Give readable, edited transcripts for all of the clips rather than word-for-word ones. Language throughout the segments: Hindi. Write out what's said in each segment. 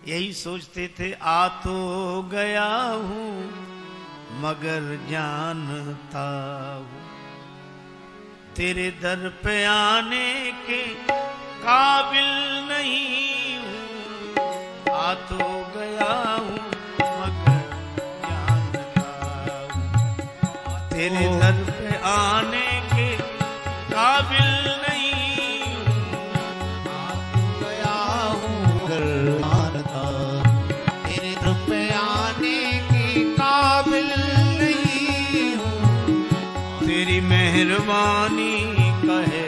यही सोचते थे आ तो गया हूं मगर जानता हूं तेरे दर पे आने के काबिल नहीं हूं। आ तो गया हूं मगर जानता हूं तेरे दर पे आने के काबिल नहीं हूं। आ तो गया हूं मगर जानता तेरे दर पे आने के काबिल नहीं हूं। तेरी मेहरबानी कहे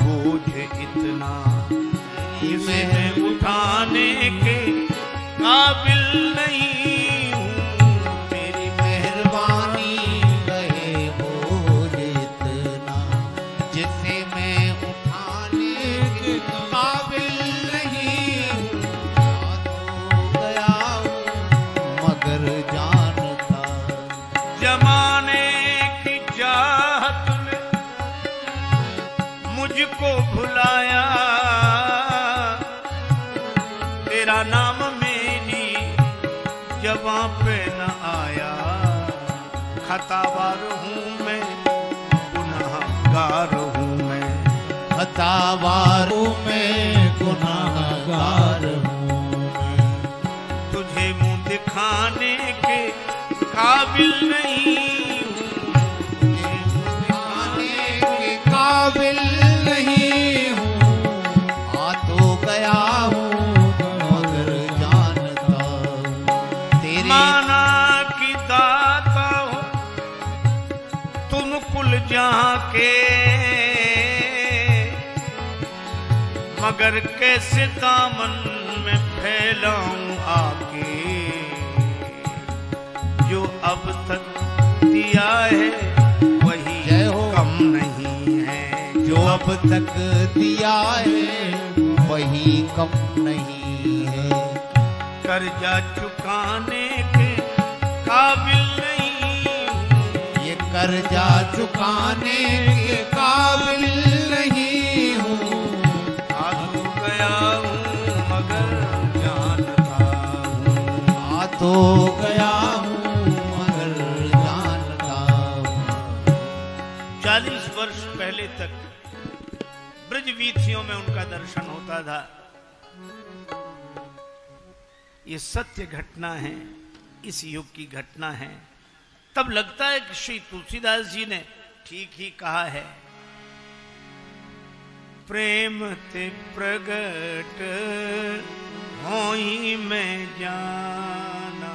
बोझ इतना मैं उठाने के काबिल नहीं हूँ। तेरी मेहरबानी कहे बोझ इतना जिसे मैं उठाने के काबिल नहीं हूँ। आ तो गया हूँ मगर जानता जमाने की चाहत में मुझको भुलाया तेरा नाम मेरी जबां पे न आया। खतावार हूँ मैं गुनाहगार हूँ मैं खतावार हूँ मैं गुनाहगार हूँ मैं तुझे मुंह दिखाने के काबिल नहीं हूँ। तुझे दिखाने के काबिल नहीं हूँ। आ तो गया हूँ मगर जानता तेरी माना की दाता हो तुम कुल जहां के मगर कैसे दामन में फैलाऊं आके जो अब तक दिया है वही जय हो। कम नहीं है। जो अब तक दिया है वही कम नहीं है। कर्जा चुकाने के काबिल नहीं हूँ। ये कर्जा चुकाने के काबिल नहीं हूँ। आ तो गया हूँ मगर जानता हूँ। आ तो गया हूँ मगर जानता हूँ। 40 वर्ष पहले तक ब्रज वीथियों में उनका दर्शन होता था। ये सत्य घटना है, इस युग की घटना है। तब लगता है कि श्री तुलसीदास जी ने ठीक ही कहा है। प्रेम ते प्रगट होई मैं जाना।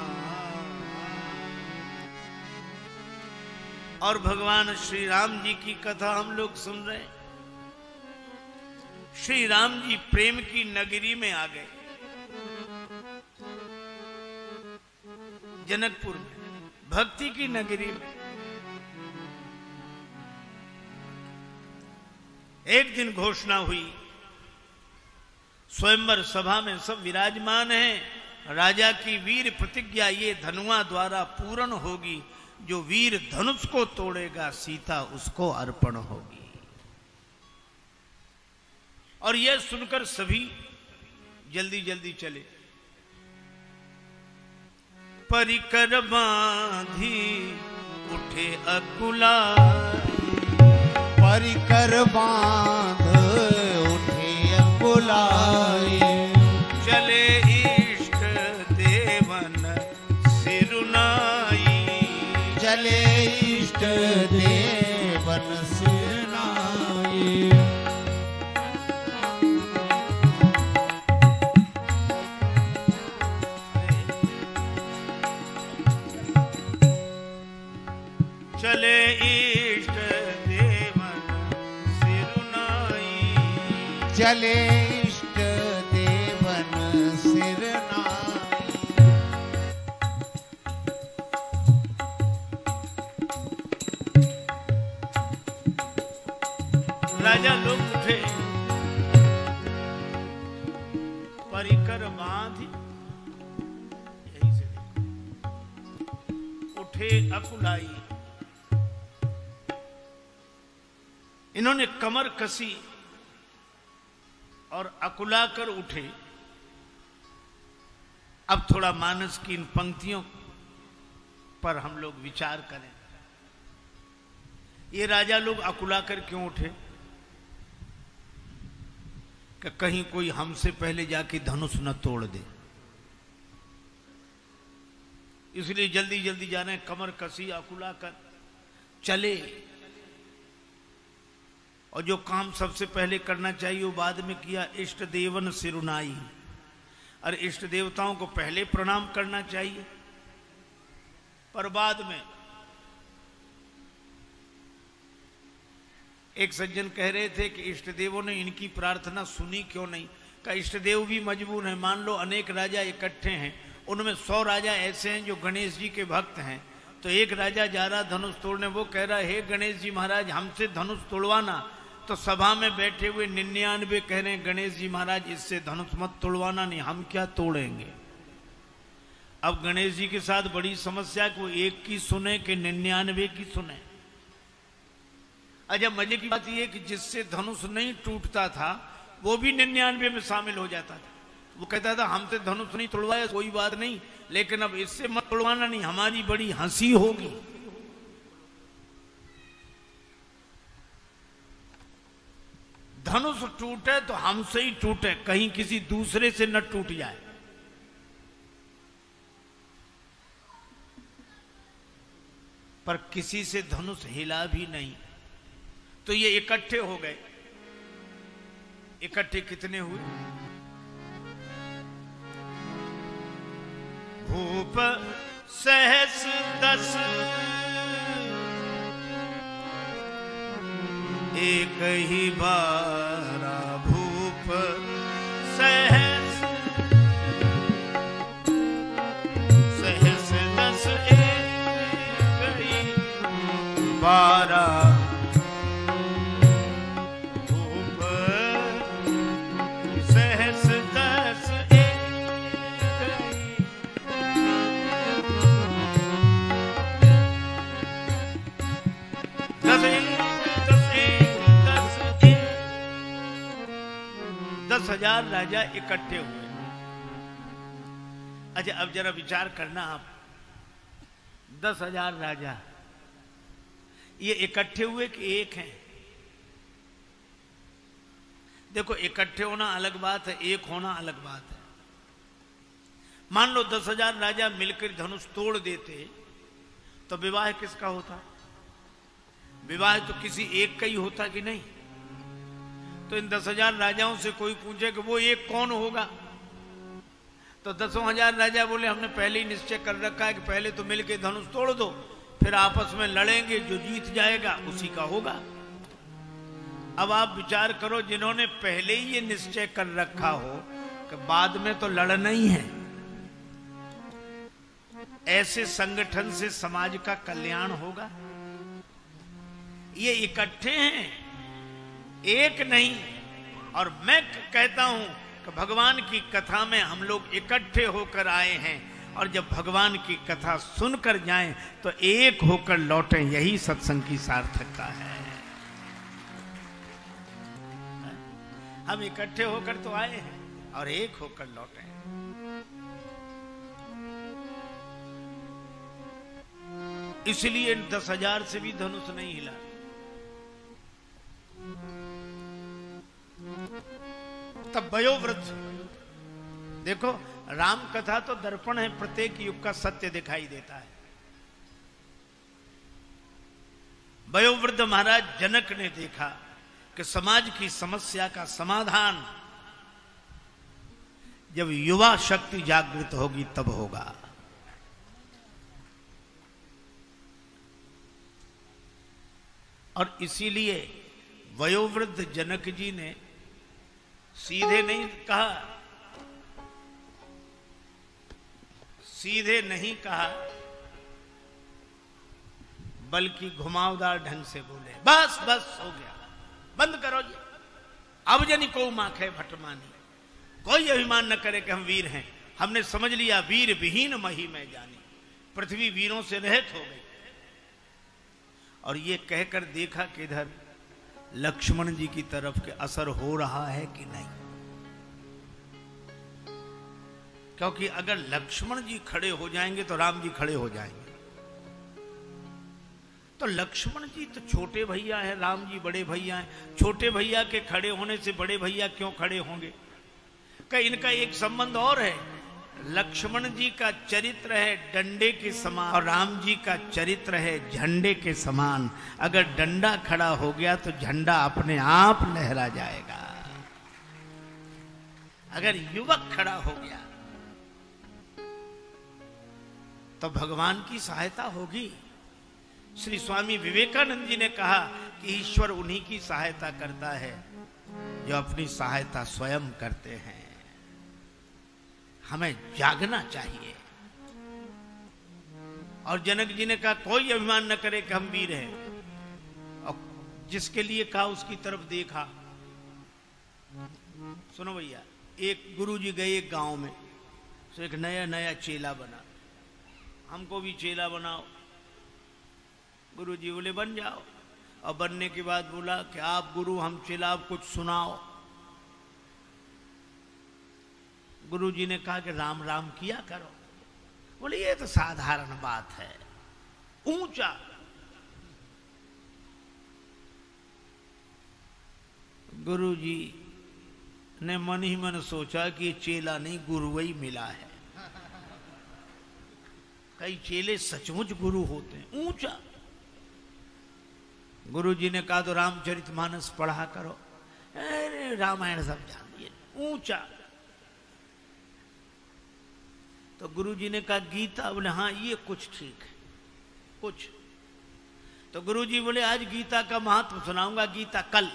और भगवान श्री राम जी की कथा हम लोग सुन रहे हैं। श्री राम जी प्रेम की नगरी में आ गए, जनकपुर में, भक्ति की नगरी में। एक दिन घोषणा हुई, स्वयंवर सभा में सब विराजमान हैं। राजा की वीर प्रतिज्ञा ये धनुआ द्वारा पूर्ण होगी। जो वीर धनुष को तोड़ेगा सीता उसको अर्पण होगी। और यह सुनकर सभी जल्दी जल्दी चले। परिकर बांधी उठे अकुलाई। परिकर बांध उठे अकुलाई। चले इष्ट देवन सिरुनाई। चले इष्ट देवन सिरनाई। चले इष्ट देवन सिरुनाई। चले इष्ट देवन सिरनाई। राजा लोग उठे, परिकर बांधी, यही से देखो, उठे अकुलाई। इन्होंने कमर कसी और अकुला कर उठे। अब थोड़ा मानस की इन पंक्तियों पर हम लोग विचार करें। ये राजा लोग अकुलाकर क्यों उठे कि कहीं कोई हमसे पहले जाके धनुष न तोड़ दे, इसलिए जल्दी जल्दी जा रहे हैं, कमर कसी अकुलाकर चले। और जो काम सबसे पहले करना चाहिए वो बाद में किया, इष्ट देवन सिरुनाई। और इष्ट देवताओं को पहले प्रणाम करना चाहिए, पर बाद में। एक सज्जन कह रहे थे कि इष्ट देवों ने इनकी प्रार्थना सुनी क्यों नहीं। का इष्ट देव भी मजबूर हैं। मान लो अनेक राजा इकट्ठे हैं, उनमें 100 राजा ऐसे हैं जो गणेश जी के भक्त हैं, तो एक राजा जा रहा धनुष तोड़ने, वो कह रहा है हे गणेश जी महाराज हमसे धनुष तोड़वाना, तो सभा में बैठे हुए 99 कह रहे हैं गणेश जी महाराज इससे धनुष मत तोड़वाना, नहीं हम क्या तोड़ेंगे। अब गणेश जी के साथ बड़ी समस्या कि वो एक की सुने कि 99 की सुने। अच्छा मजे की बात यह कि जिससे धनुष नहीं टूटता था वो भी 99 में शामिल हो जाता था। वो कहता था हमसे धनुष नहीं तोड़वाया कोई बात नहीं, लेकिन अब इससे मत तोड़वाना, नहीं हमारी बड़ी हंसी होगी। धनुष टूटे तो हमसे ही टूटे, कहीं किसी दूसरे से न टूट जाए। पर किसी से धनुष हिला भी नहीं, तो ये इकट्ठे हो गए। इकट्ठे कितने हुए? भूप सहस 10 एक ही बारा, भूप सहस 10 एक ही बारा, भूप सहस 10 10,000 राजा इकट्ठे हुए। अच्छा अब जरा विचार करना आप, 10,000 राजा ये इकट्ठे हुए कि एक हैं? देखो इकट्ठे होना अलग बात है, एक होना अलग बात है। मान लो 10,000 राजा मिलकर धनुष तोड़ देते तो विवाह किसका होता? विवाह तो किसी एक का ही होता कि नहीं? तो इन 10,000 राजाओं से कोई पूछे कि वो एक कौन होगा, तो 10,000 राजा बोले हमने पहले ही निश्चय कर रखा है कि पहले तो मिलके धनुष तोड़ दो, फिर आपस में लड़ेंगे, जो जीत जाएगा उसी का होगा। अब आप विचार करो, जिन्होंने पहले ही ये निश्चय कर रखा हो कि बाद में तो लड़ना ही है, ऐसे संगठन से समाज का कल्याण होगा? ये इकट्ठे हैं, एक नहीं। और मैं कहता हूं कि भगवान की कथा में हम लोग इकट्ठे होकर आए हैं, और जब भगवान की कथा सुनकर जाएं तो एक होकर लौटें, यही सत्संग की सार्थकता है। हम इकट्ठे होकर तो आए हैं और एक होकर लौटे। इसलिए 10,000 से भी धनुष नहीं हिला। तब वयोवृद्ध, देखो राम कथा तो दर्पण है, प्रत्येक युग का सत्य दिखाई देता है। वयोवृद्ध महाराज जनक ने देखा कि समाज की समस्या का समाधान जब युवा शक्ति जागृत होगी तब होगा। और इसीलिए वयोवृद्ध जनक जी ने सीधे नहीं कहा, सीधे नहीं कहा, बल्कि घुमावदार ढंग से बोले, बस बस हो गया, बंद करो जी, अब जनी को माखे भटमानी, कोई अभिमान न करे कि हम वीर हैं, हमने समझ लिया वीर विहीन मही में जानी, पृथ्वी वीरों से रहित हो गई। और ये कहकर देखा कि इधर लक्ष्मण जी की तरफ के असर हो रहा है कि नहीं। क्योंकि अगर लक्ष्मण जी खड़े हो जाएंगे तो राम जी खड़े हो जाएंगे। तो लक्ष्मण जी तो छोटे भैया है, राम जी बड़े भैया हैं। छोटे भैया के खड़े होने से बड़े भैया क्यों खड़े होंगे? क्या इनका एक संबंध और है। लक्ष्मण जी का चरित्र है डंडे के समान और राम जी का चरित्र है झंडे के समान। अगर डंडा खड़ा हो गया तो झंडा अपने आप लहरा जाएगा। अगर युवक खड़ा हो गया तो भगवान की सहायता होगी। श्री स्वामी विवेकानंद जी ने कहा कि ईश्वर उन्हीं की सहायता करता है जो अपनी सहायता स्वयं करते हैं। हमें जागना चाहिए। और जनक जी ने कहा कोई अभिमान न करे कि हम वीर हैं, और जिसके लिए कहा उसकी तरफ देखा। सुनो भैया, एक गुरु जी गए एक गांव में, तो एक नया नया चेला बना। हमको भी चेला बनाओ। गुरु जी बोले बन जाओ। और बनने के बाद बोला कि आप गुरु, हम चेला, आप कुछ सुनाओ। गुरु जी ने कहा कि राम राम किया करो। बोले ये तो साधारण बात है। ऊंचा। गुरु जी ने मन ही मन सोचा कि चेला नहीं गुरु ही मिला है। कई चेले सचमुच गुरु होते हैं। ऊंचा। गुरु जी ने कहा तो रामचरितमानस पढ़ा करो। अरे रामायण सब जान लिए। ऊंचा। तो गुरु जी ने कहा गीता। बोले हाँ ये कुछ ठीक है कुछ। तो गुरु जी बोले आज गीता का महत्व सुनाऊंगा। गीता कल।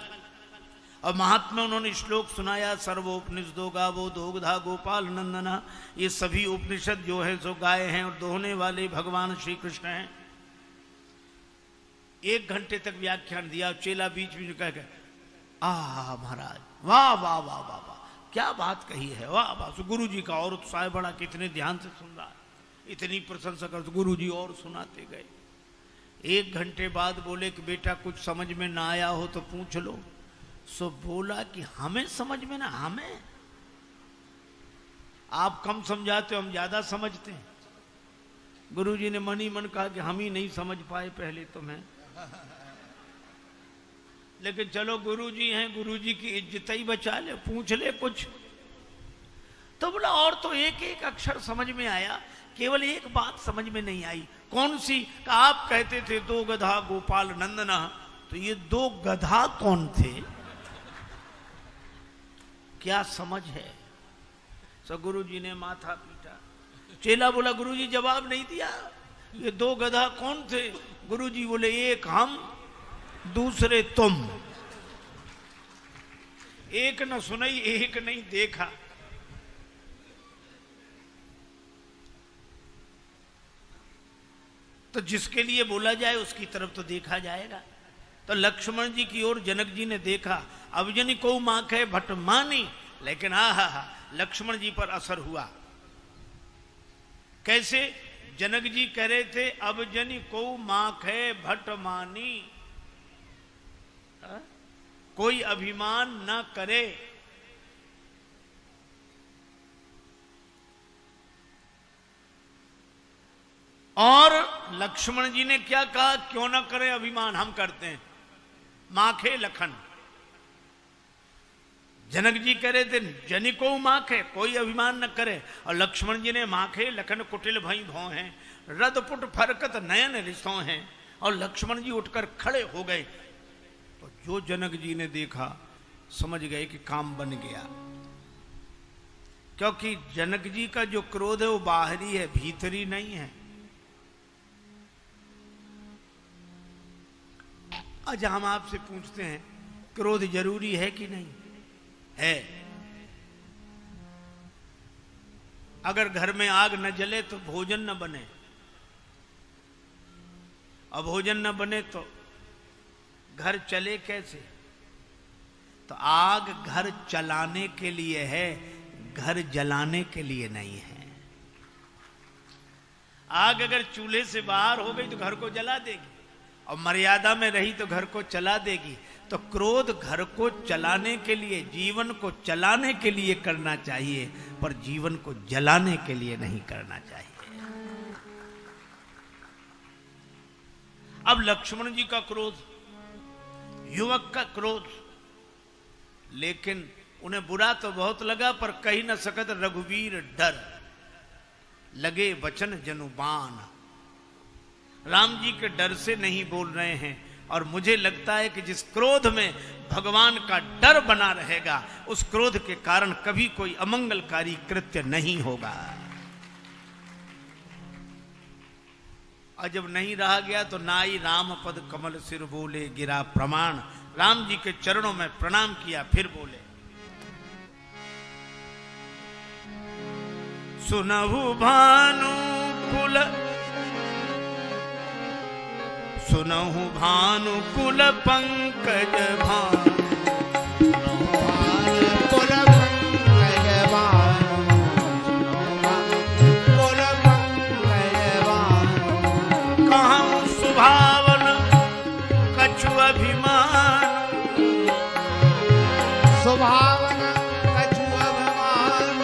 और महात्मा उन्होंने श्लोक सुनाया। सर्वोपनिषदो गावो दोग्धा गोपाल नंदना। ये सभी उपनिषद जो है सो गाय हैं और दोहने वाले भगवान श्री कृष्ण हैं। 1 घंटे तक व्याख्यान दिया। चेला बीच बीच में कह गए आ महाराज वाह वाह वाह वाह वाह क्या बात कही है, वाह वाह। गुरु जी का और उत्साह बड़ा, कितने ध्यान से सुन रहा है, इतनी प्रशंसा कर। गुरु जी और सुनाते गए। 1 घंटे बाद बोले कि बेटा कुछ समझ में ना आया हो तो पूछ लो। सो बोला कि हमें समझ में ना, हमें आप कम समझाते हो, हम ज्यादा समझते हैं। गुरु जी ने मन ही मन कहा कि हम ही नहीं समझ पाए पहले तो मैं, लेकिन चलो गुरु जी हैं, गुरु जी की इज्जत ही बचा ले, पूछ ले कुछ। तो बोला और तो एक एक अक्षर समझ में आया, केवल एक बात समझ में नहीं आई। कौन सी? आप कहते थे 2 गधा गोपाल नंदना, तो ये 2 गधा कौन थे? क्या समझ है? सो गुरु जी ने माथा पीटा। चेला बोला गुरु जी जवाब नहीं दिया, ये 2 गधा कौन थे? गुरु जी बोले एक हम दूसरे तुम। एक न सुनाई एक नहीं देखा। तो जिसके लिए बोला जाए उसकी तरफ तो देखा जाएगा। तो लक्ष्मण जी की ओर जनक जी ने देखा। अब जनी को माखे भट मानी, लेकिन हा लक्ष्मण जी पर असर हुआ। कैसे? जनक जी कह रहे थे अब जनी को माखे भट मानी, कोई अभिमान न करे। और लक्ष्मण जी ने क्या कहा? क्यों न करे अभिमान, हम करते हैं। माखे लखन। जनक जी कह रहे थे जनी को माखे, कोई अभिमान न करे। और लक्ष्मण जी ने माखे लखन कुटिल भई भौ हैं, रदपुट फरकत नयन रिसों हैं। और लक्ष्मण जी उठकर खड़े हो गए। तो जो जनक जी ने देखा समझ गए कि काम बन गया। क्योंकि जनक जी का जो क्रोध है वो बाहरी है, भीतरी नहीं है। आज हम आपसे पूछते हैं क्रोध जरूरी है कि नहीं है? अगर घर में आग न जले तो भोजन न बने, और भोजन न बने तो घर चले कैसे? तो आग घर चलाने के लिए है, घर जलाने के लिए नहीं है। आग अगर चूल्हे से बाहर हो गई तो घर को जला देगी, और मर्यादा में रही तो घर को चला देगी। तो क्रोध घर को चलाने के लिए, जीवन को चलाने के लिए करना चाहिए, पर जीवन को जलाने के लिए नहीं करना चाहिए। अब लक्ष्मण जी का क्रोध, युवक का क्रोध, लेकिन उन्हें बुरा तो बहुत लगा, पर कही न सकत रघुवीर डर, लगे वचन जनुबान। राम जी के डर से नहीं बोल रहे हैं। और मुझे लगता है कि जिस क्रोध में भगवान का डर बना रहेगा, उस क्रोध के कारण कभी कोई अमंगलकारी कृत्य नहीं होगा। और जब नहीं रहा गया तो नाई राम पद कमल सिर बोले, गिरा प्रमाण। राम जी के चरणों में प्रणाम किया, फिर बोले, सुनहु भानुकुल, सुनहु भानुकुल पंकज भानु, कुल पंकज भानु, कुल पंकज भानु, कहूँ सुभावन कछु अभिमान, सुभावन कछु अभिमान,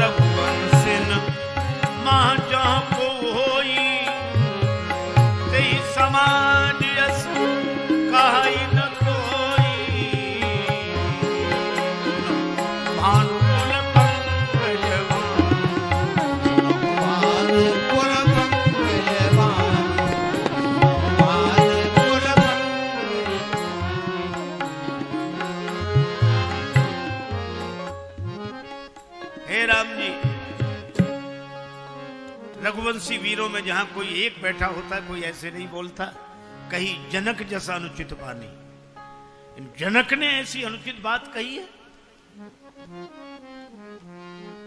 रघुवंशिन मह जहाँ को होई, तेहि समाज यस कहई न कोई, भानुकुल पंकज भानु, कुल पंकज भानु, भानु, कुल हे राम जी, रघुवंशी वीरों में जहां कोई एक बैठा होता है, कोई ऐसे नहीं बोलता, कहीं जनक जैसा अनुचित बानी। जनक ने ऐसी अनुचित बात कही है।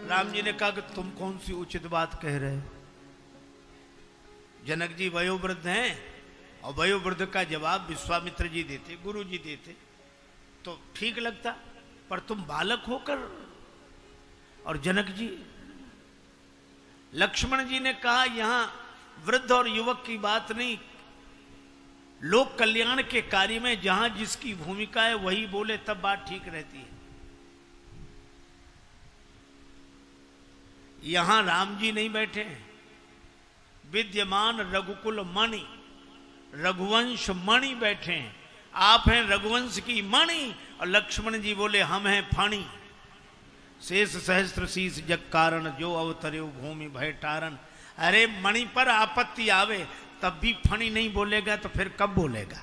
राम जी ने कहा कि तुम कौन सी उचित बात कह रहे हो? जनक जी वयोवृद्ध हैं, और वयोवृद्ध का जवाब विश्वामित्र जी देते, गुरु जी देते तो ठीक लगता, पर तुम बालक होकर। और जनक जी, लक्ष्मण जी ने कहा यहां वृद्ध और युवक की बात नहीं, लोक कल्याण के कार्य में जहां जिसकी भूमिका है वही बोले, तब बात ठीक रहती है। यहां राम जी नहीं बैठे हैं, विद्यमान रघुकुल मणि, रघुवंश मणि बैठे हैं। आप हैं रघुवंश की मणि, और लक्ष्मण जी बोले हम हैं फणी। शेष सहस्त्र शीस जग कारण, जो अवतर्यो भूमि भय टारण। अरे मणि पर आपत्ति आवे तब भी फणी नहीं बोलेगा तो फिर कब बोलेगा?